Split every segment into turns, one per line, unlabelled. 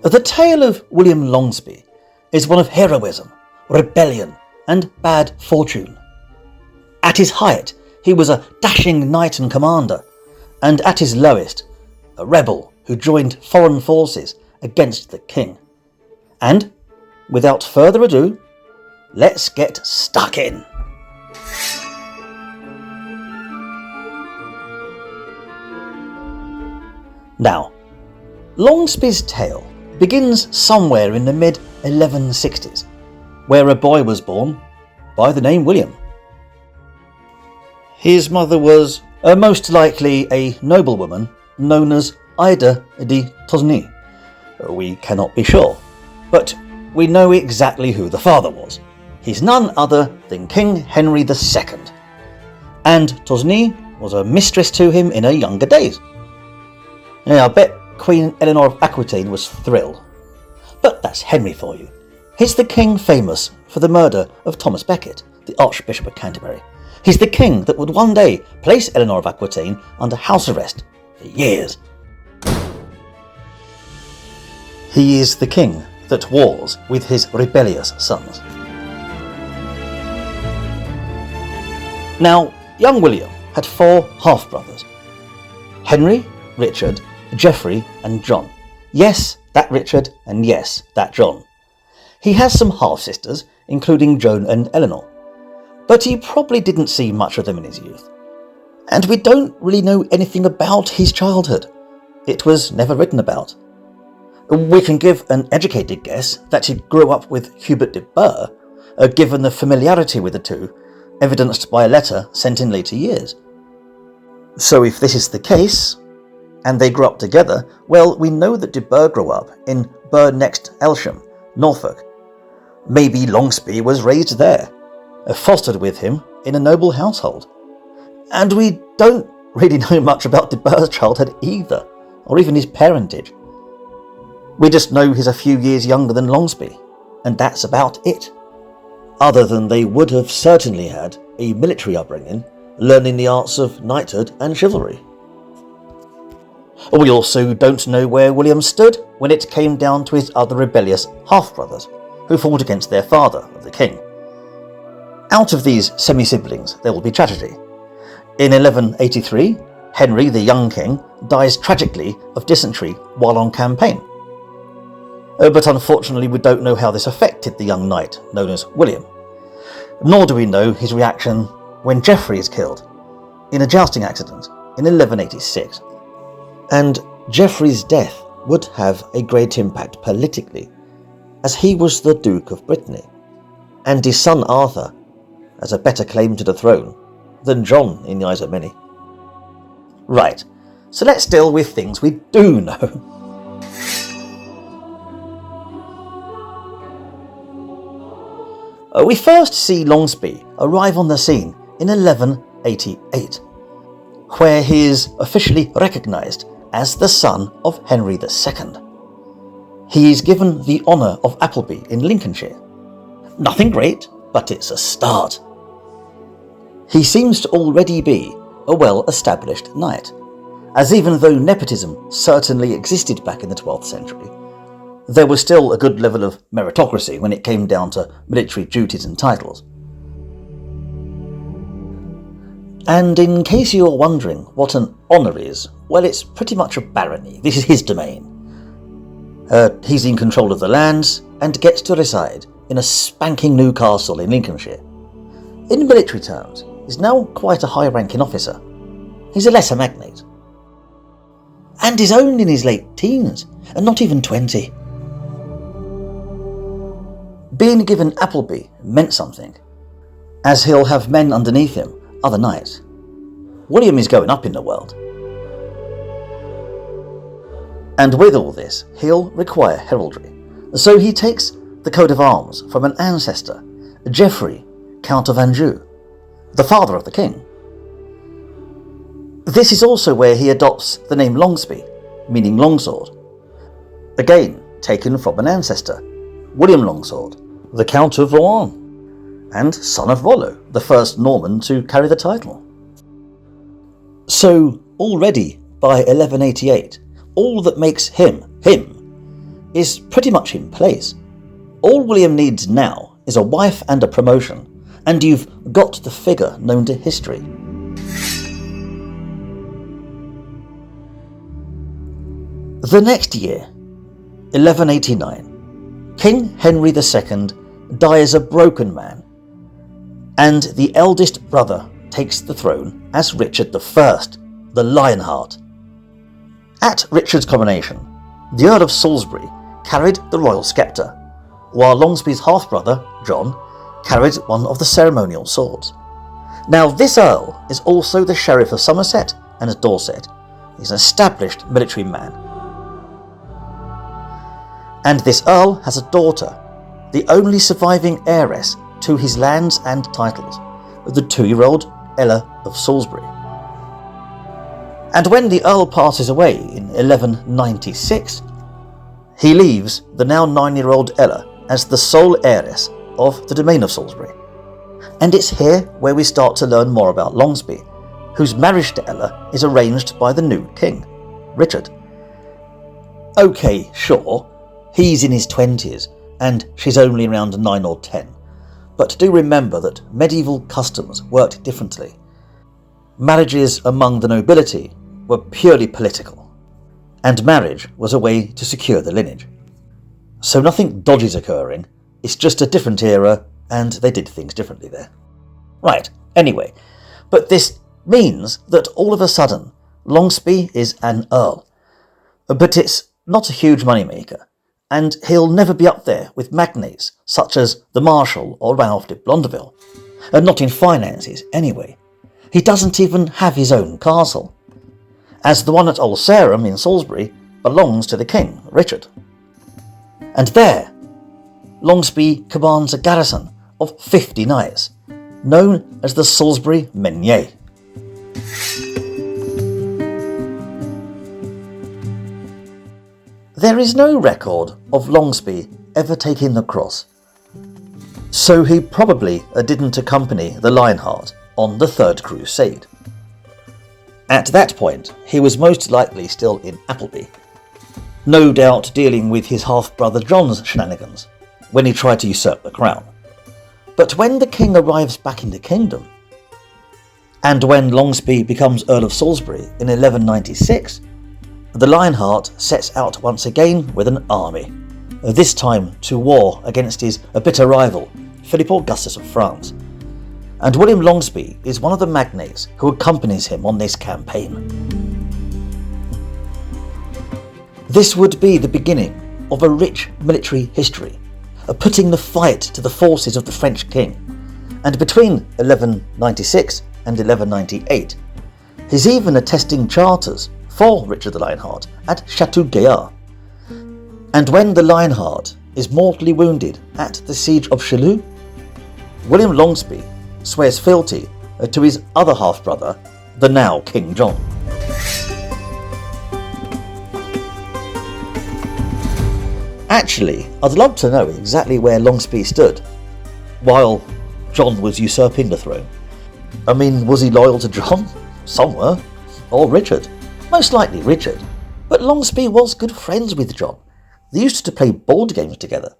The tale of William Longspee is one of heroism, rebellion, and bad fortune. At his height, he was a dashing knight and commander, and at his lowest, a rebel who joined foreign forces against the king. And, without further ado, let's get stuck in. Now, Longspee's tale begins somewhere in the mid-1160s, where a boy was born by the name William. His mother was most likely a noblewoman known as Ida de Tosny. We cannot be sure, but we know exactly who the father was. He's none other than King Henry II, and Tosny was a mistress to him in her younger days. Now, I bet Queen Eleanor of Aquitaine was thrilled. But that's Henry for you. He's the king famous for the murder of Thomas Becket, the Archbishop of Canterbury. He's the king that would one day place Eleanor of Aquitaine under house arrest for years. He is the king that wars with his rebellious sons. Now, young William had 4 half-brothers: Henry, Richard, Geoffrey and John. Yes, that Richard, and yes, that John. He has some half-sisters, including Joan and Eleanor, but he probably didn't see much of them in his youth. And we don't really know anything about his childhood. It was never written about. We can give an educated guess that he grew up with Hubert de Burgh, given the familiarity with the two, evidenced by a letter sent in later years. So if this is the case, and they grew up together, well, we know that de Burgh grew up in Burgh next Elsham, Norfolk. Maybe Longspee was raised there, fostered with him in a noble household. And we don't really know much about de Burgh's childhood either, or even his parentage. We just know he's a few years younger than Longspee, and that's about it. Other than they would have certainly had a military upbringing, learning the arts of knighthood and chivalry. We also don't know where William stood when it came down to his other rebellious half-brothers, who fought against their father, the king. Out of these semi-siblings there will be tragedy. In 1183, Henry, the young king, dies tragically of dysentery while on campaign. But unfortunately we don't know how this affected the young knight known as William. Nor do we know his reaction when Geoffrey is killed in a jousting accident in 1186. And Geoffrey's death would have a great impact politically, as he was the Duke of Brittany, and his son Arthur has a better claim to the throne than John in the eyes of many. Right, so let's deal with things we do know. We first see Longspee arrive on the scene in 1188, where he is officially recognised as the son of Henry II. He is given the honour of Appleby in Lincolnshire. Nothing great, but it's a start. He seems to already be a well-established knight, as even though nepotism certainly existed back in the 12th century, there was still a good level of meritocracy when it came down to military duties and titles. And in case you're wondering what an honour is, well, it's pretty much a barony. This is his domain. He's in control of the lands and gets to reside in a spanking new castle in Lincolnshire. In military terms, he's now quite a high-ranking officer. He's a lesser magnate. And he's only in his late teens, and not even 20. Being given Appleby meant something, as he'll have men underneath him, other knights. William is going up in the world. And with all this, he'll require heraldry. So he takes the coat of arms from an ancestor, Geoffrey, Count of Anjou, the father of the king. This is also where he adopts the name Longspee, meaning longsword. Again, taken from an ancestor, William Longsword, the Count of Rouen, and son of Rollo, the first Norman to carry the title. So, already by 1188, all that makes him, is pretty much in place. All William needs now is a wife and a promotion, and you've got the figure known to history. The next year, 1189, King Henry II dies a broken man, and the eldest brother takes the throne as Richard I, the Lionheart. At Richard's coronation, the Earl of Salisbury carried the royal sceptre, while Longspee's half-brother, John, carried one of the ceremonial swords. Now this Earl is also the Sheriff of Somerset and Dorset. He's an established military man. And this Earl has a daughter, the only surviving heiress to his lands and titles, the 2-year-old Ella of Salisbury. And when the Earl passes away in 1196, he leaves the now 9-year-old Ella as the sole heiress of the domain of Salisbury. And it's here where we start to learn more about Longspee, whose marriage to Ella is arranged by the new king, Richard. Okay, sure, he's in his 20s and she's only around 9 or 10, but do remember that medieval customs worked differently. Marriages among the nobility were purely political, and marriage was a way to secure the lineage. So nothing dodgy's occurring, it's just a different era, and they did things differently there. Right, anyway, but this means that all of a sudden, Longspee is an earl. But it's not a huge moneymaker, and he'll never be up there with magnates such as the Marshal or Ralph de Blondeville, and not in finances anyway. He doesn't even have his own castle, as the one at Old Sarum in Salisbury belongs to the king, Richard. And there, Longspee commands a garrison of 50 knights, known as the Salisbury Menhirs. There is no record of Longspee ever taking the cross, so he probably didn't accompany the Lionheart on the Third Crusade. At that point, he was most likely still in Appleby, no doubt dealing with his half-brother John's shenanigans when he tried to usurp the crown. But when the king arrives back in the kingdom, and when Longspee becomes Earl of Salisbury in 1196, the Lionheart sets out once again with an army, this time to war against his bitter rival, Philip Augustus of France. And William Longspee is one of the magnates who accompanies him on this campaign. This would be the beginning of a rich military history, putting the fight to the forces of the French king. And between 1196 and 1198, he's even attesting charters for Richard the Lionheart at Chateau Gaillard. And when the Lionheart is mortally wounded at the siege of Chaillot, William Longspee swears fealty to his other half-brother, the now King John. Actually, I'd love to know exactly where Longspee stood while John was usurping the throne. I mean, was he loyal to John? Somewhere. Or Richard? Most likely Richard. But Longspee was good friends with John. They used to play board games together.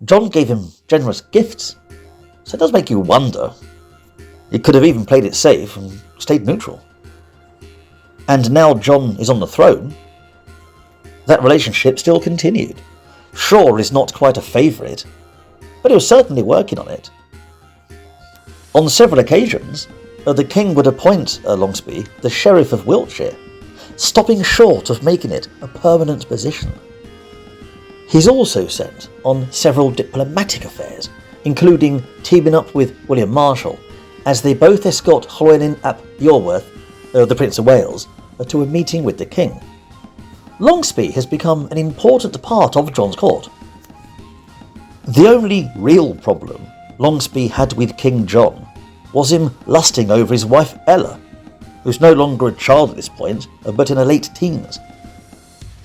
John gave him generous gifts. So it does make you wonder. He could have even played it safe and stayed neutral. And now John is on the throne, that relationship still continued. Sure, is not quite a favourite, but he was certainly working on it. On several occasions, the king would appoint Longspee the Sheriff of Wiltshire, stopping short of making it a permanent position. He's also sent on several diplomatic affairs, including teaming up with William Marshal, as they both escort Llywelyn ap Iorwerth, the Prince of Wales, to a meeting with the king. Longspee has become an important part of John's court. The only real problem Longspee had with King John was him lusting over his wife Ella, who's no longer a child at this point, but in her late teens.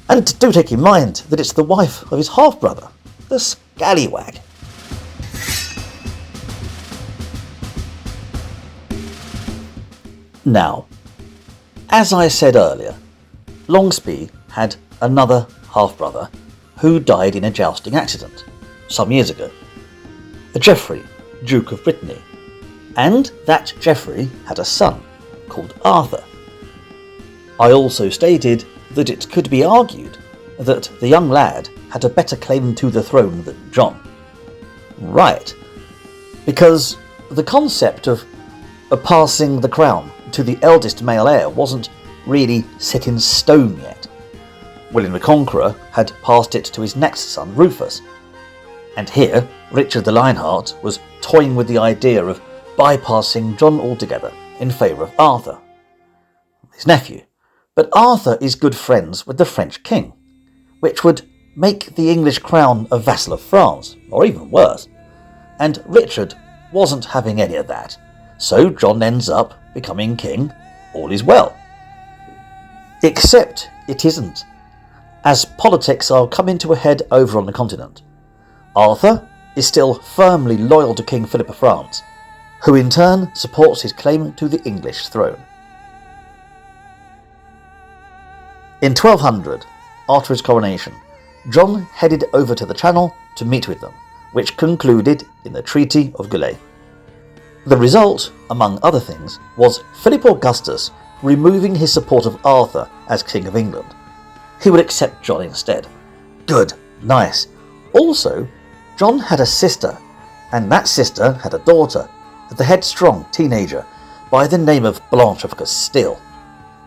And do take in mind that it's the wife of his half-brother, the scallywag. Now, as I said earlier, Longspee had another half-brother, who died in a jousting accident some years ago. Geoffrey, Duke of Brittany, and that Geoffrey had a son called Arthur. I also stated that it could be argued that the young lad had a better claim to the throne than John. Right, because the concept of passing the crown to the eldest male heir wasn't really set in stone yet. William the Conqueror had passed it to his next son Rufus, and here Richard the Lionheart was toying with the idea of bypassing John altogether in favour of Arthur, his nephew. But Arthur is good friends with the French king, which would make the English crown a vassal of France, or even worse. And Richard wasn't having any of that, so John ends up becoming king. All is well. Except it isn't, as politics are coming to a head over on the continent. Arthur is still firmly loyal to King Philip of France, who in turn supports his claim to the English throne. In 1200, after his coronation, John headed over to the Channel to meet with them, which concluded in the Treaty of Gulay. The result, among other things, was Philip Augustus removing his support of Arthur as King of England. He would accept John instead. Good, nice. Also, John had a sister, and that sister had a daughter, the headstrong teenager, by the name of Blanche of Castile,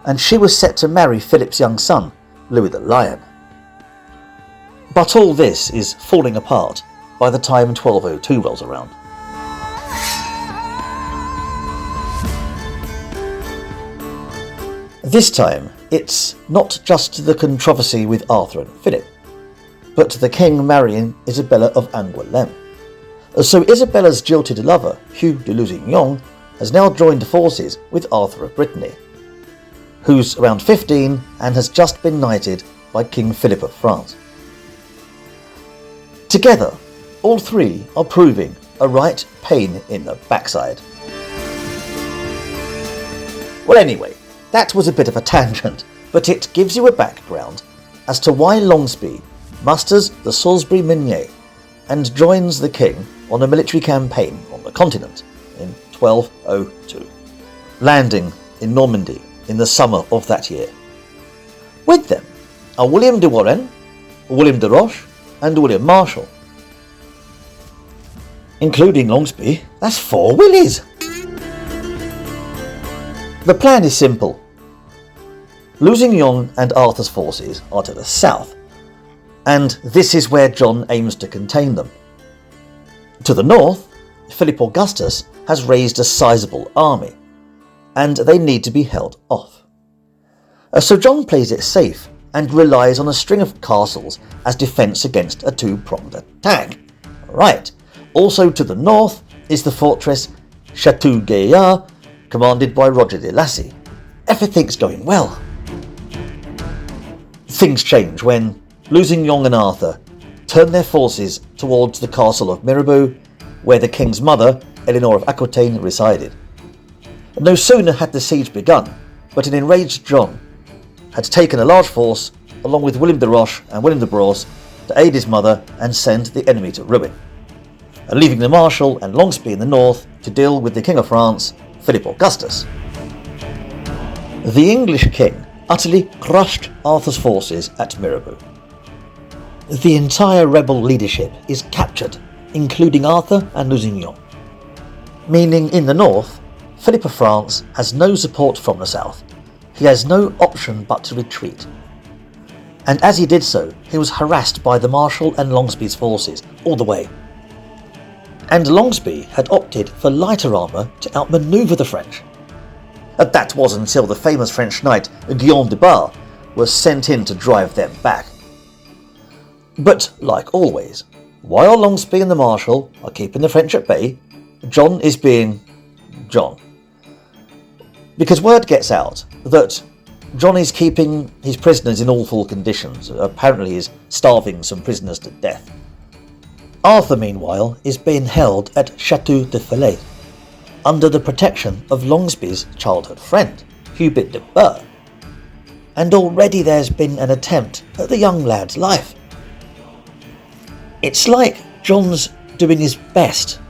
and she was set to marry Philip's young son, Louis the Lion. But all this is falling apart by the time 1202 rolls around. This time, it's not just the controversy with Arthur and Philip, but the king marrying Isabella of Angoulême. So Isabella's jilted lover, Hugh de Lusignan, has now joined forces with Arthur of Brittany, who's around 15 and has just been knighted by King Philip of France. Together, all three are proving a right pain in the backside. Well anyway, that was a bit of a tangent, but it gives you a background as to why Longspee musters the Salisbury Minier and joins the king on a military campaign on the continent in 1202, landing in Normandy in the summer of that year. With them are William de Warenne, William de Roche and William Marshal. Including Longspee, that's 4 Willies! The plan is simple. Lusignan and Arthur's forces are to the south, and this is where John aims to contain them. To the north, Philip Augustus has raised a sizable army, and they need to be held off. So John plays it safe and relies on a string of castles as defence against a two-pronged attack. Right. Also to the north is the fortress Chateau Gaillard, commanded by Roger de Lacy. Everything's going well. Things change when Lusignan and Arthur turn their forces towards the castle of Mirabeau, where the king's mother, Eleanor of Aquitaine, resided. No sooner had the siege begun, but an enraged John had taken a large force, along with William de Roche and William de Braose, to aid his mother and send the enemy to ruin, leaving the Marshal and Longspee in the north to deal with the King of France, Philip Augustus. The English king utterly crushed Arthur's forces at Mirabeau. The entire rebel leadership is captured, including Arthur and Lusignan, meaning in the north, Philip of France has no support from the south. He has no option but to retreat. And as he did so, he was harassed by the Marshal and Longspee's forces all the way. And Longspee had opted for lighter armour to outmaneuver the French. That was until the famous French knight Guillaume de Bar was sent in to drive them back. But like always, while Longspee and the Marshal are keeping the French at bay, John is being John. Because word gets out that John is keeping his prisoners in awful conditions. Apparently he's starving some prisoners to death. Arthur, meanwhile, is being held at Chateau de Falaise, under the protection of Longspee's childhood friend, Hubert de Burgh. And already there's been an attempt at the young lad's life. It's like John's doing his best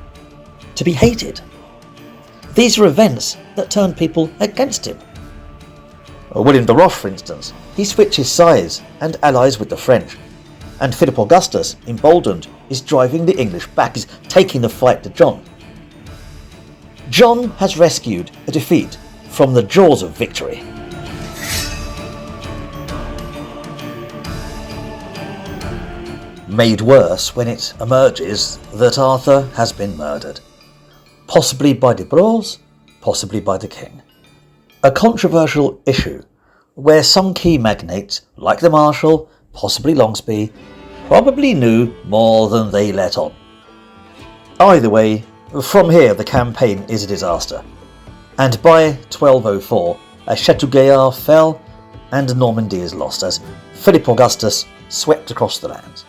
to be hated. These are events that turn people against him. William de Roche, for instance, he switches sides and allies with the French, and Philip Augustus, emboldened, is driving the English back, is taking the fight to John. John has rescued a defeat from the jaws of victory. Made worse when it emerges that Arthur has been murdered. Possibly by de Braose, possibly by the king. A controversial issue where some key magnates, like the Marshal, possibly Longspee, probably knew more than they let on. Either way, from here the campaign is a disaster, and by 1204 Chateauguay fell and Normandy is lost as Philip Augustus swept across the lands.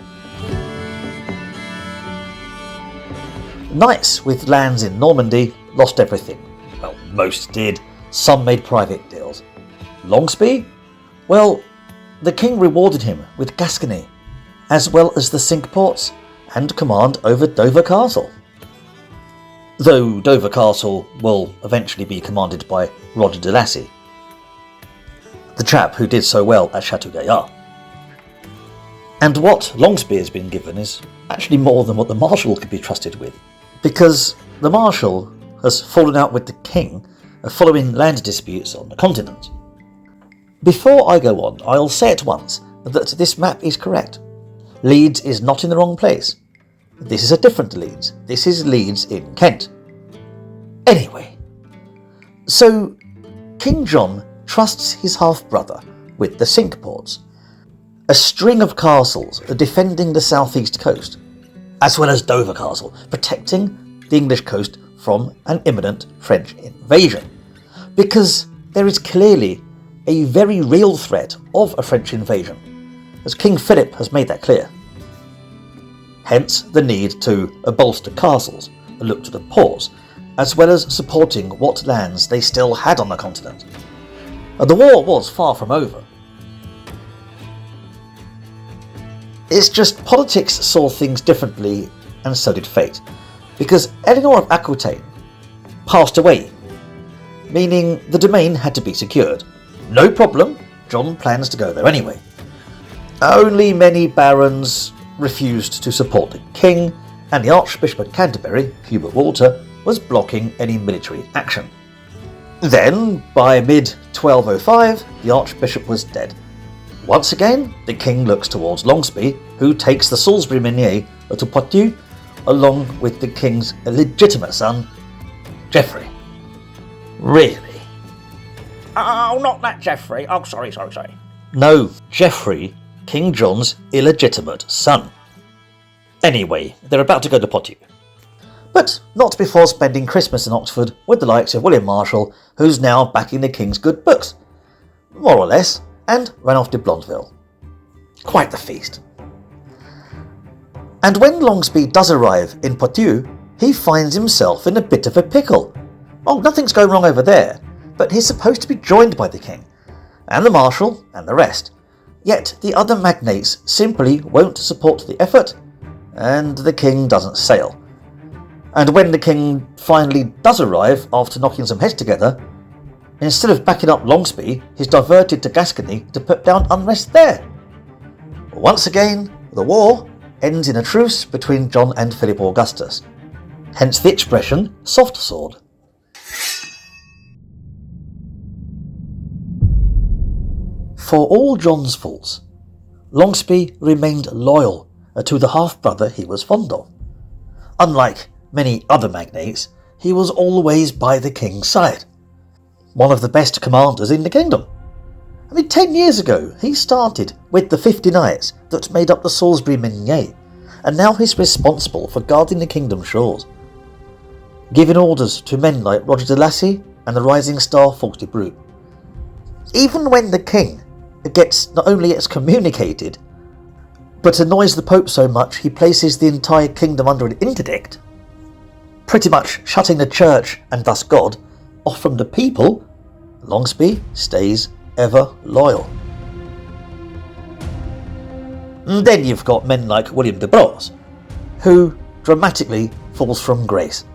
Knights with lands in Normandy lost everything. Well, most did. Some made private deals. Longspee? Well, the king rewarded him with Gascony, as well as the Cinque Ports and command over Dover Castle. Though Dover Castle will eventually be commanded by Roger de Lacy, the chap who did so well at Chateauguay. And what Longspee has been given is actually more than what the Marshal could be trusted with, because the Marshal has fallen out with the king following land disputes on the continent. Before I go on, I'll say at once that this map is correct. Leeds is not in the wrong place. This is a different Leeds. This is Leeds in Kent. Anyway, so King John trusts his half-brother with the Cinque Ports, a string of castles defending the southeast coast, as well as Dover Castle, protecting the English coast from an imminent French invasion, because there is clearly a very real threat of a French invasion, as King Philip has made that clear. Hence the need to bolster castles, look to the ports, as well as supporting what lands they still had on the continent. The war was far from over. It's just politics saw things differently, and so did fate, because Eleanor of Aquitaine passed away, meaning the domain had to be secured. No problem, John plans to go there anyway. Only many barons refused to support the king, and the Archbishop of Canterbury, Hubert Walter, was blocking any military action. Then, by mid-1205, the Archbishop was dead. Once again, the king looks towards Longspee, who takes the Salisbury Minier to Poitou, along with the king's illegitimate son, Geoffrey. Really? Oh, not that Geoffrey. Oh, sorry. No, Geoffrey, King John's illegitimate son. Anyway, they're about to go to Poitou. But not before spending Christmas in Oxford with the likes of William Marshal, who's now backing the king's good books, more or less, and Ranulph de Blondeville. Quite the feast. And when Longspee does arrive in Poitou, he finds himself in a bit of a pickle. Oh, nothing's going wrong over there, but he's supposed to be joined by the king, and the Marshal, and the rest. Yet the other magnates simply won't support the effort, and the king doesn't sail. And when the king finally does arrive after knocking some heads together, instead of backing up Longspee, he's diverted to Gascony to put down unrest there. Once again, the war ends in a truce between John and Philip Augustus, hence the expression soft sword. For all John's faults, Longspee remained loyal to the half-brother he was fond of. Unlike many other magnates, he was always by the king's side. One of the best commanders in the kingdom. 10 years ago, he started with the 50 knights that made up the Salisbury Minier, and now he's responsible for guarding the kingdom's shores, giving orders to men like Roger de Lacy and the rising star Fawkes de Brou. Even when the king gets not only excommunicated, but annoys the Pope so much he places the entire kingdom under an interdict, pretty much shutting the church, and thus God, off from the people, Longspee stays ever loyal. And then you've got men like William de Braose, who dramatically falls from grace.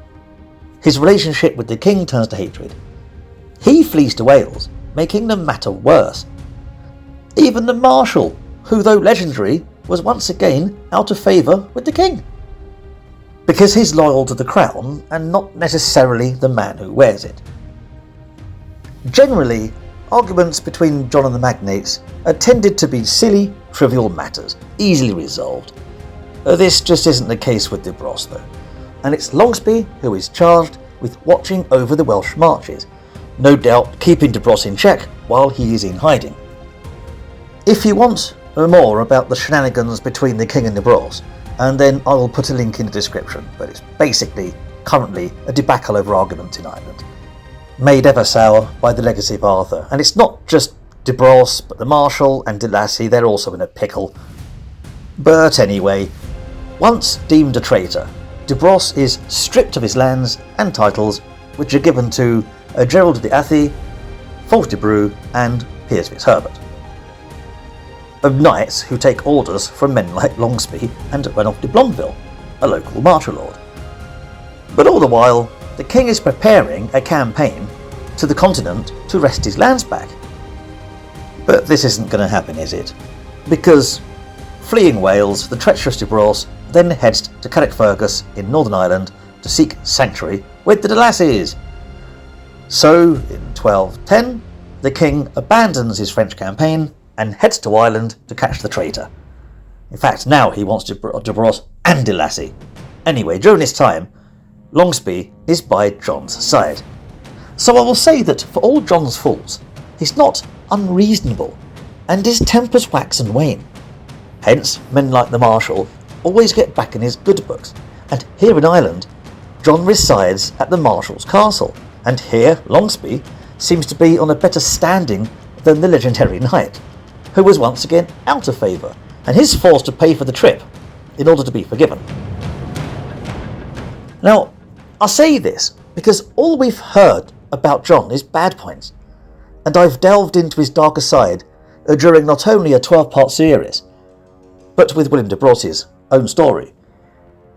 His relationship with the king turns to hatred. He flees to Wales, making the matter worse. Even the Marshal, who though legendary, was once again out of favour with the king, because he's loyal to the crown and not necessarily the man who wears it. Generally, arguments between John and the magnates are tended to be silly, trivial matters, easily resolved. This just isn't the case with de Braose though, and it's Longspee who is charged with watching over the Welsh marches, no doubt keeping de Braose in check while he is in hiding. If you want more about the shenanigans between the king and de Braose, and then I will put a link in the description, but it's basically currently a debacle over argument in Ireland, made ever sour by the legacy of Arthur. And it's not just de Braose, but the Marshal and de Lacy, they're also in a pickle. But anyway, once deemed a traitor, de Braose is stripped of his lands and titles, which are given to Gerald de Athy, Fulk de Brew and Piers Fitzherbert, of knights who take orders from men like Longspee and Ranulph de Blondeville, a local martial lord. But all the while, the king is preparing a campaign to the continent to wrest his lands back. But this isn't going to happen, is it? Because, fleeing Wales, the treacherous de Braose then heads to Carrickfergus in Northern Ireland to seek sanctuary with the de Lacys. So, in 1210, the king abandons his French campaign and heads to Ireland to catch the traitor. In fact, now he wants de Braose and de Lacy. Anyway, during this time, Longspee is by John's side. So I will say that for all John's faults, he's not unreasonable, and his tempers wax and wane. Hence, men like the Marshal always get back in his good books, and here in Ireland, John resides at the Marshal's castle, and here Longspee seems to be on a better standing than the legendary knight, who was once again out of favour, and is forced to pay for the trip in order to be forgiven. Now, I say this because all we've heard about John is bad points, and I've delved into his darker side during not only a 12-part series, but with William de Braos's own story.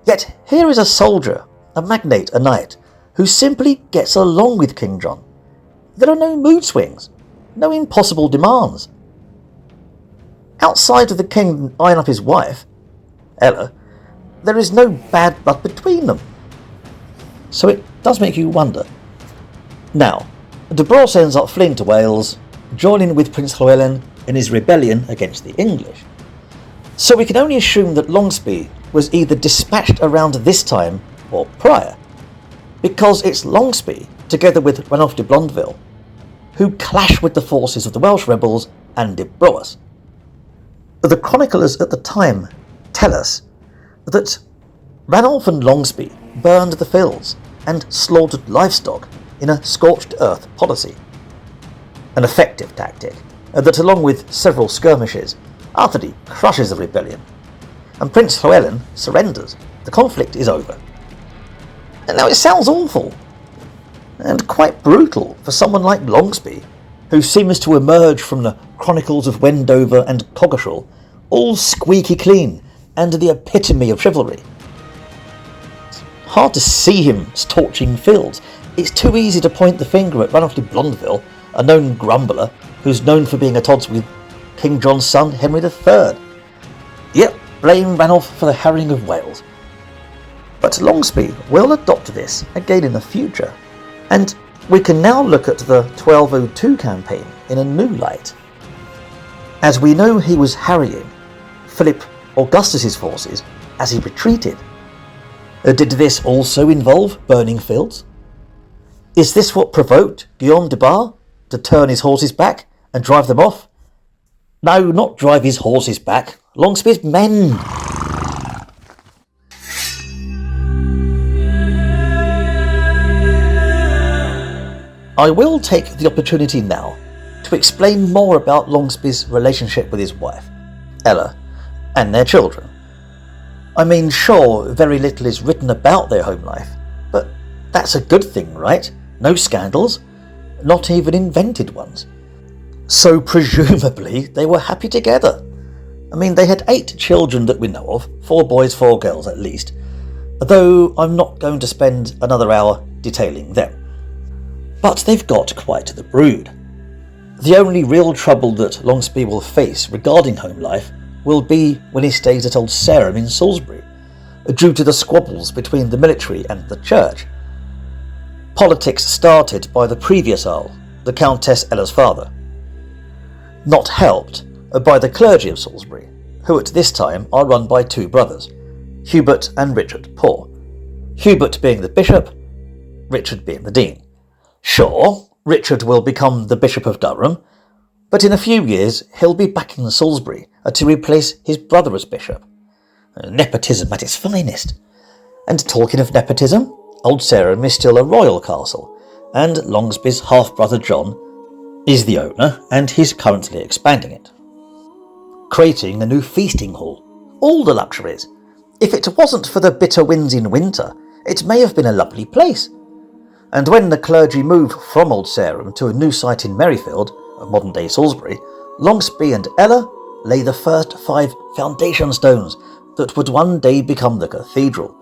Yet here is a soldier, a magnate, a knight, who simply gets along with King John. There are no mood swings, no impossible demands. Outside of the king eyeing up his wife, Ella, there is no bad blood between them. So it does make you wonder. Now, de Braose ends up fleeing to Wales, joining with Prince Llewellyn in his rebellion against the English. So we can only assume that Longspee was either dispatched around this time or prior, because it's Longspee, together with Ranulph de Blondeville, who clash with the forces of the Welsh rebels and de Braose. The chroniclers at the time tell us that Ranulph and Longspee burned the fields and slaughtered livestock in a scorched earth policy, an effective tactic that, along with several skirmishes, utterly crushes the rebellion, and Prince Llewellyn surrenders. The conflict is over. And now it sounds awful, and quite brutal for someone like Longspee, who seems to emerge from the chronicles of Wendover and Coggeshall all squeaky clean and the epitome of chivalry. It's hard to see him torching fields. It's too easy to point the finger at Ranulph de Blondeville, a known grumbler who's known for being at odds with King John's son Henry III. Yep, blame Ranulph for the harrying of Wales. But Longspee will adopt this again in the future, and we can now look at the 1202 campaign in a new light. As we know, he was harrying Philip Augustus's forces as he retreated. Did this also involve burning fields? Is this what provoked Guillaume de Bar to turn his horses back and drive them off? No, not drive his horses back. Longspee's men. I will take the opportunity now to explain more about Longspee's relationship with his wife, Ella, and their children. I mean, sure, very little is written about their home life, but that's a good thing, right? No scandals, not even invented ones. So presumably they were happy together. I mean, they had 8 children that we know of, 4 boys, 4 girls at least, though I'm not going to spend another hour detailing them. But they've got quite the brood. The only real trouble that Longspee will face regarding home life will be when he stays at Old Sarum in Salisbury, due to the squabbles between the military and the church. Politics started by the previous Earl, the Countess Ella's father, not helped by the clergy of Salisbury, who at this time are run by 2 brothers, Hubert and Richard Poor, Hubert being the bishop, Richard being the dean. Sure, Richard will become the Bishop of Durham, but in a few years he'll be back in Salisbury to replace his brother as bishop. Nepotism at its finest. And talking of nepotism, Old Sarum is still a royal castle, and Longspee's half-brother John is the owner, and he's currently expanding it, creating a new feasting hall, all the luxuries. If it wasn't for the bitter winds in winter, it may have been a lovely place. And when the clergy moved from Old Sarum to a new site in Merrifield, modern-day Salisbury, Longspee and Ella lay the first 5 foundation stones that would one day become the cathedral.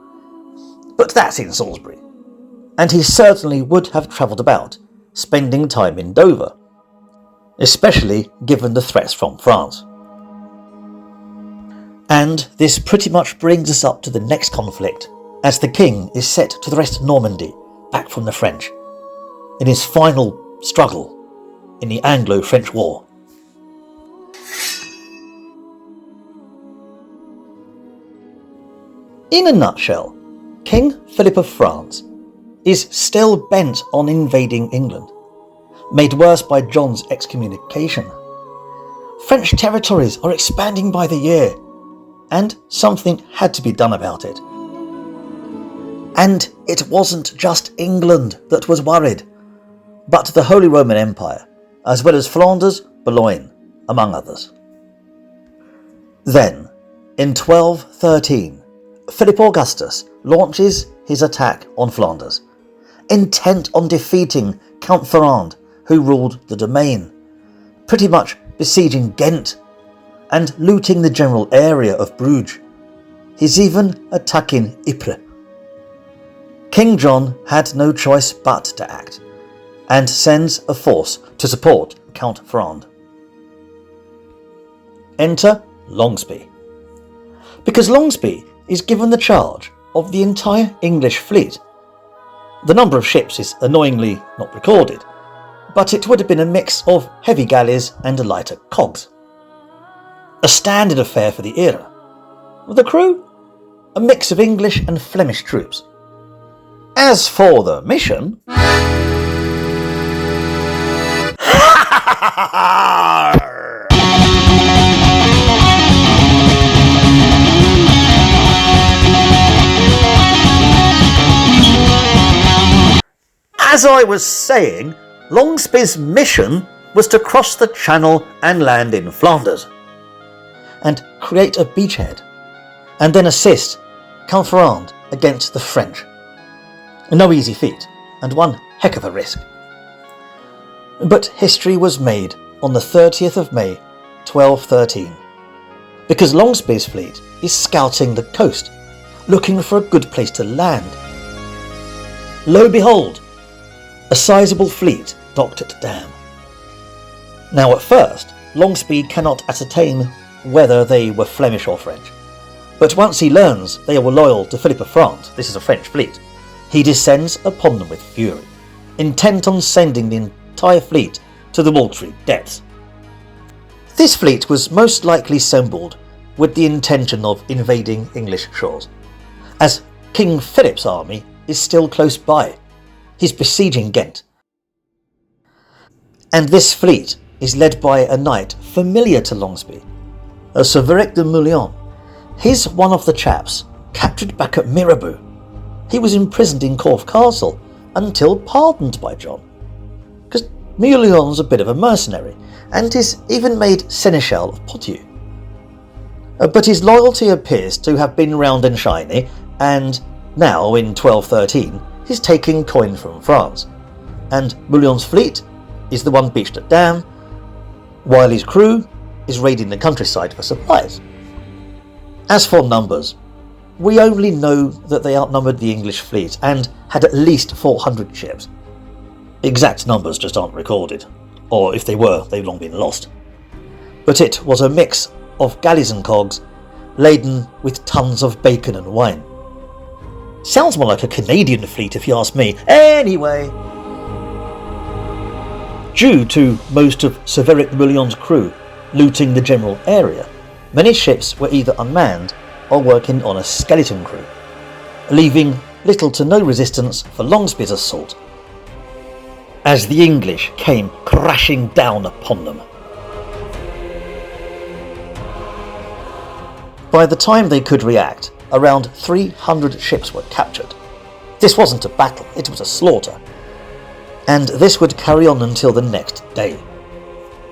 But that's in Salisbury, and he certainly would have travelled about, spending time in Dover, especially given the threats from France. And this pretty much brings us up to the next conflict, as the king is set to wrest Normandy back from the French, in his final struggle in the Anglo-French War. In a nutshell, King Philip of France is still bent on invading England, made worse by John's excommunication. French territories are expanding by the year, and something had to be done about it. And it wasn't just England that was worried, but the Holy Roman Empire, as well as Flanders, Boulogne, among others. Then, in 1213, Philip Augustus launches his attack on Flanders, intent on defeating Count Ferrand, who ruled the domain, pretty much besieging Ghent and looting the general area of Bruges. He's even attacking Ypres. King John had no choice but to act, and sends a force to support Count Ferrand. Enter Longspee. Because Longspee is given the charge of the entire English fleet. The number of ships is annoyingly not recorded, but it would have been a mix of heavy galleys and lighter cogs. A standard affair for the era. The crew? A mix of English and Flemish troops. As for the mission... As I was saying, Longspee's mission was to cross the Channel and land in Flanders, and create a beachhead, and then assist Count Ferrand against the French. No easy feat, and one heck of a risk. But history was made on the 30th of May, 1213, because Longspee's fleet is scouting the coast, looking for a good place to land. Lo behold, a sizable fleet docked at Damme. Now at first, Longspee cannot ascertain whether they were Flemish or French, but once he learns they were loyal to Philip of France, this is a French fleet, he descends upon them with fury, intent on sending the entire fleet to the watery depths. This fleet was most likely assembled with the intention of invading English shores, as King Philip's army is still close by. He's besieging Ghent. And this fleet is led by a knight familiar to Longspee, Sir Veric de Mouillon. He's one of the chaps captured back at Mirabeau. He was imprisoned in Corfe Castle until pardoned by John, because Mouillon's a bit of a mercenary and is even made Seneschal of Poitou. But his loyalty appears to have been round and shiny, and now in 1213 he's taking coin from France, and Mouillon's fleet is the one beached at Damme, while his crew is raiding the countryside for supplies. As for numbers, we only know that they outnumbered the English fleet and had at least 400 ships. Exact numbers just aren't recorded, or if they were, they've long been lost. But it was a mix of galleys and cogs, laden with tons of bacon and wine. Sounds more like a Canadian fleet if you ask me. Anyway, due to most of Sir Veric de Mouillon's crew looting the general area, many ships were either unmanned or working on a skeleton crew, leaving little to no resistance for Longspee's assault, as the English came crashing down upon them. By the time they could react, around 300 ships were captured. This wasn't a battle, it was a slaughter. And this would carry on until the next day.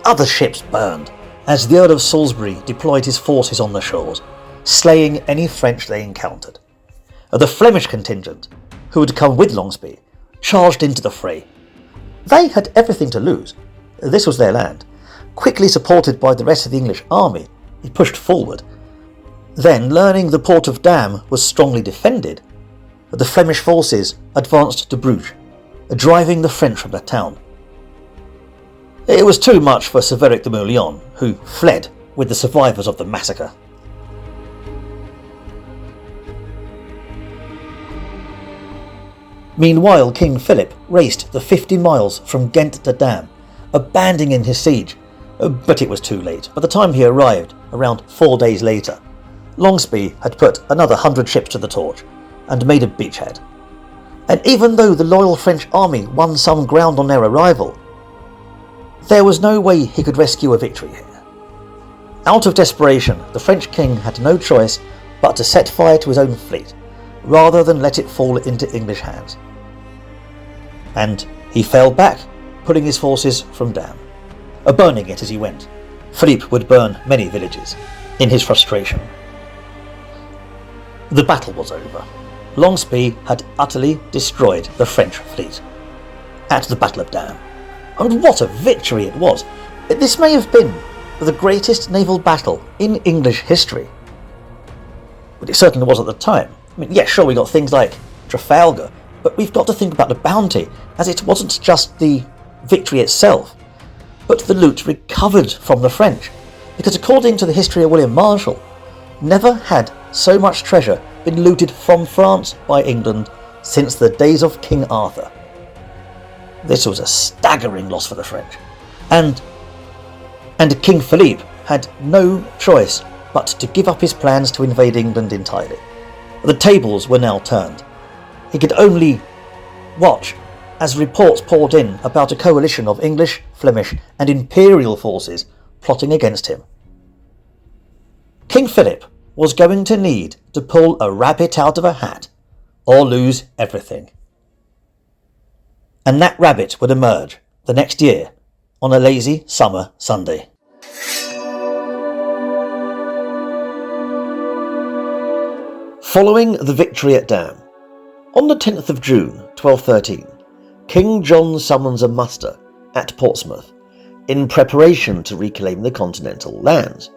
Other ships burned, as the Earl of Salisbury deployed his forces on the shores, slaying any French they encountered. The Flemish contingent, who had come with Longspee, charged into the fray. They had everything to lose. This was their land. Quickly supported by the rest of the English army, it pushed forward. Then, learning the port of Damme was strongly defended, the Flemish forces advanced to Braose, driving the French from the town. It was too much for Sir Veric de Mouillon, who fled with the survivors of the massacre. Meanwhile, King Philip raced the 50 miles from Ghent to Damme, abandoning his siege, but it was too late. By the time he arrived, around 4 days later, Longspee had put another 100 ships to the torch and made a beachhead. And even though the loyal French army won some ground on their arrival, there was no way he could rescue a victory here. Out of desperation, the French king had no choice but to set fire to his own fleet, rather than let it fall into English hands. And he fell back, pulling his forces from Damme, burning it as he went. Philippe would burn many villages in his frustration. The battle was over. Longspee had utterly destroyed the French fleet at the Battle of Damme. And what a victory it was! This may have been the greatest naval battle in English history. But it certainly was at the time. I mean, yeah, sure, we got things like Trafalgar, but we've got to think about the bounty, as it wasn't just the victory itself, but the loot recovered from the French. Because according to the history of William Marshall, never had so much treasure been looted from France by England since the days of King Arthur. This was a staggering loss for the French. And King Philippe had no choice but to give up his plans to invade England entirely. The tables were now turned. He could only watch as reports poured in about a coalition of English, Flemish and Imperial forces plotting against him. King Philip was going to need to pull a rabbit out of a hat or lose everything. And that rabbit would emerge the next year on a lazy summer Sunday. Following the victory at Damme, on the 10th of June 1213, King John summons a muster at Portsmouth in preparation to reclaim the continental lands.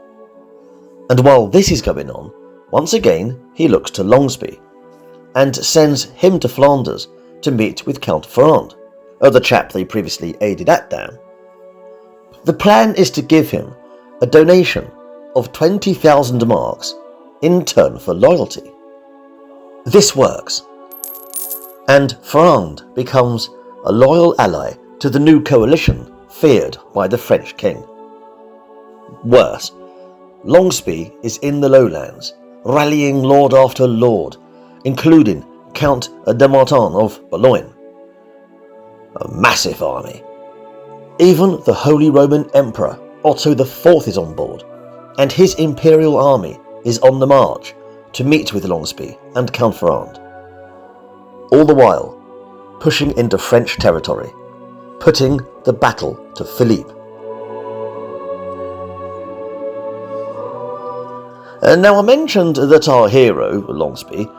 And while this is going on, once again he looks to Longspee and sends him to Flanders to meet with Count Ferrand, the chap they previously aided at Damme. The plan is to give him a donation of 20,000 marks in turn for loyalty. This works, and Ferrand becomes a loyal ally to the new coalition feared by the French king. Worse, Longspee is in the lowlands, rallying lord after lord, including Count de Martin of Boulogne. A massive army. Even the Holy Roman Emperor Otto IV is on board, and his imperial army is on the march to meet with Longspee and Count Ferrand. All the while, pushing into French territory, putting the battle to Philippe. Now I mentioned that our hero, Longspee,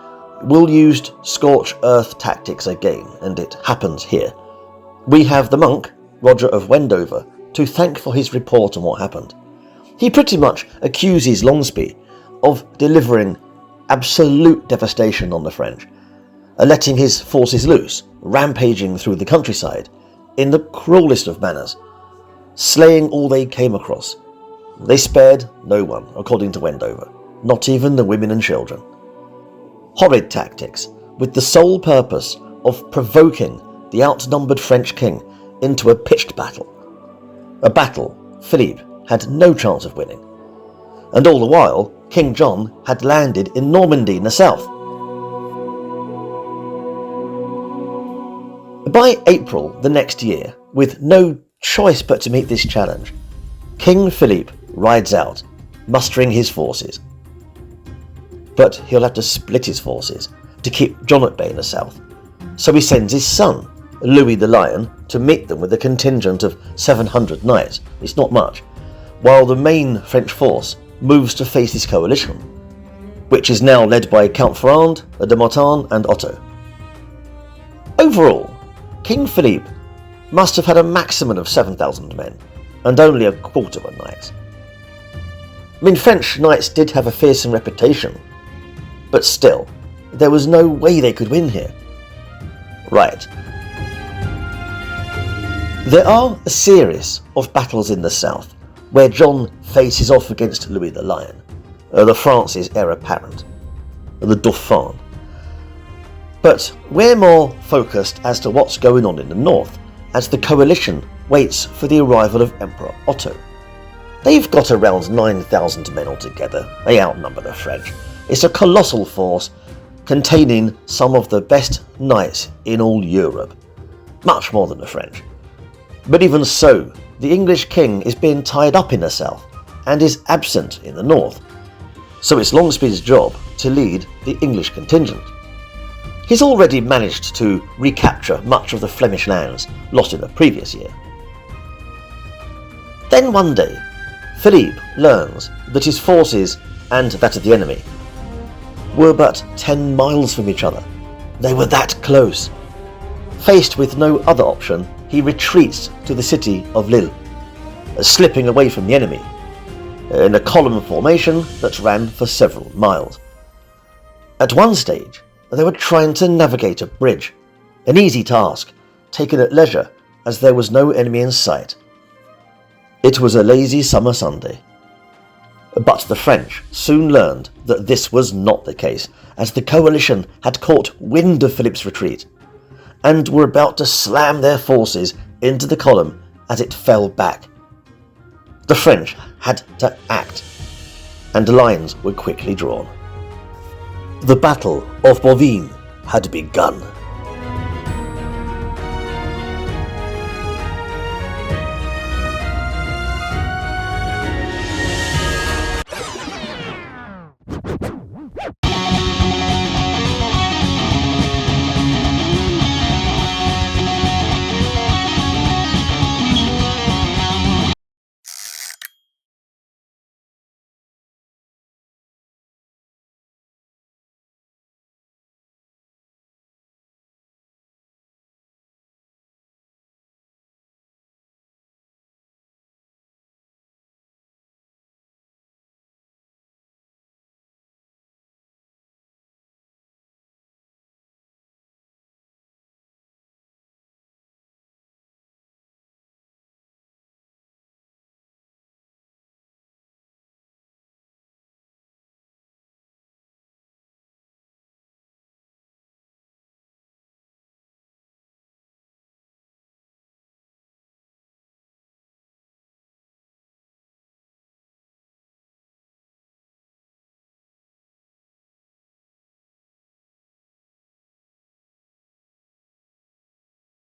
will use scorched earth tactics again, and it happens here. We have the monk, Roger of Wendover, to thank for his report on what happened. He pretty much accuses Longspee of delivering absolute devastation on the French, letting his forces loose, rampaging through the countryside in the cruelest of manners, slaying all they came across. They spared no one, according to Wendover, not even the women and children. Horrid tactics, with the sole purpose of provoking the outnumbered French king into a pitched battle. A battle Philippe had no chance of winning. And all the while, King John had landed in Normandy in the south. By April the next year, with no choice but to meet this challenge, King Philippe rides out, mustering his forces. But he'll have to split his forces to keep John at bay in the south, so he sends his son, Louis the Lion, to meet them with a contingent of 700 knights. It's not much, while the main French force moves to face this coalition, which is now led by Count Ferrand, de Mortain and Otto. Overall, King Philippe must have had a maximum of 7,000 men, and only a quarter were knights. I mean, French knights did have a fearsome reputation, but still, there was no way they could win here. Right. There are a series of battles in the south, where John faces off against Louis the Lion, the France's heir apparent, the Dauphin. But we're more focused as to what's going on in the north, as the coalition waits for the arrival of Emperor Otto. They've got around 9,000 men altogether. They outnumber the French. It's a colossal force containing some of the best knights in all Europe, much more than the French. But even so, the English king is being tied up in the south and is absent in the north, so it's Longspee's job to lead the English contingent. He's already managed to recapture much of the Flemish lands lost in the previous year. Then one day, Philippe learns that his forces and that of the enemy were but 10 miles from each other. They were that close. Faced with no other option, he retreats to the city of Lille, slipping away from the enemy, in a column formation that ran for several miles. At one stage, they were trying to navigate a bridge, an easy task, taken at leisure as there was no enemy in sight. It was a lazy summer Sunday. But the French soon learned that this was not the case, as the coalition had caught wind of Philippe's retreat, and were about to slam their forces into the column as it fell back. The French had to act, and lines were quickly drawn. The Battle of Bouvines had begun.